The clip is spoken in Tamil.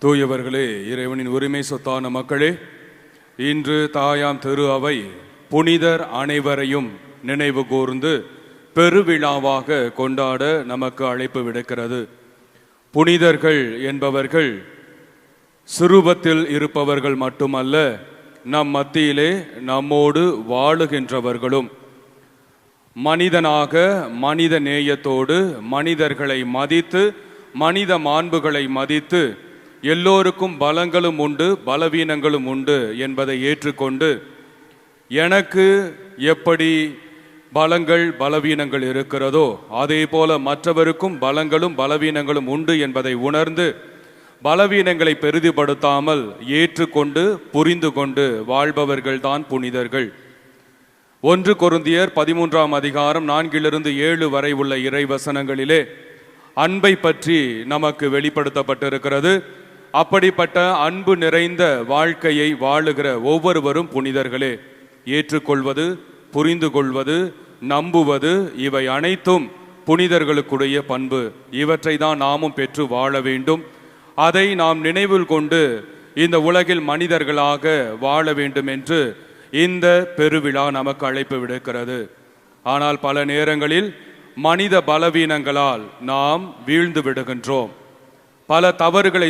தூயவர்களே, இறைவனின் உரிமை சொத்தான மக்களே, இன்று தாயாம் திரு அவை புனிதர் அனைவரையும் நினைவு கூர்ந்து பெருவிழாவாக கொண்டாட நமக்கு அழைப்பு விடுக்கிறது. புனிதர்கள் என்பவர்கள் சிறுவத்தில் இருப்பவர்கள் மட்டுமல்ல, நம் மத்தியிலே நம்மோடு வாழுகின்றவர்களும், மனிதனாக மனித நேயத்தோடு மனிதர்களை மதித்து மனித மாண்புகளை மதித்து எல்லோருக்கும் பலங்களும் உண்டு பலவீனங்களும் உண்டு என்பதை ஏற்றுக்கொண்டு, எனக்கு எப்படி பலங்கள் பலவீனங்கள் இருக்கிறதோ அதே போல மற்றவருக்கும் பலங்களும் பலவீனங்களும் உண்டு என்பதை உணர்ந்து பலவீனங்களை பெரிதுபடுத்தாமல் ஏற்றுக்கொண்டு புரிந்து கொண்டு வாழ்பவர்கள்தான் புனிதர்கள். 1 கொரிந்தியர் 13ஆம் அதிகாரம் 4-7 வரை உள்ள இறைவசனங்களிலே அன்பை பற்றி நமக்கு வெளிப்படுத்தப்பட்டிருக்கிறது. அப்படிப்பட்ட அன்பு நிறைந்த வாழ்க்கையை வாழுகிற ஒவ்வொருவரும் புனிதர்களே. ஏற்றுக்கொள்வது, புரிந்து கொள்வது, நம்புவது, இவை அனைத்தும் புனிதர்களுக்குடைய பண்பு. இவற்றை தான் நாமும் பெற்று வாழ வேண்டும். அதை நாம் நினைவில் கொண்டு இந்த உலகில் மனிதர்களாக வாழ வேண்டும் என்று இந்த பெருவிழா நமக்கு அழைப்பு விடுக்கிறது. ஆனால் பல நேரங்களில் மனித பலவீனங்களால் நாம் வீழ்ந்து விடுகின்றோம். பல தவறுகளை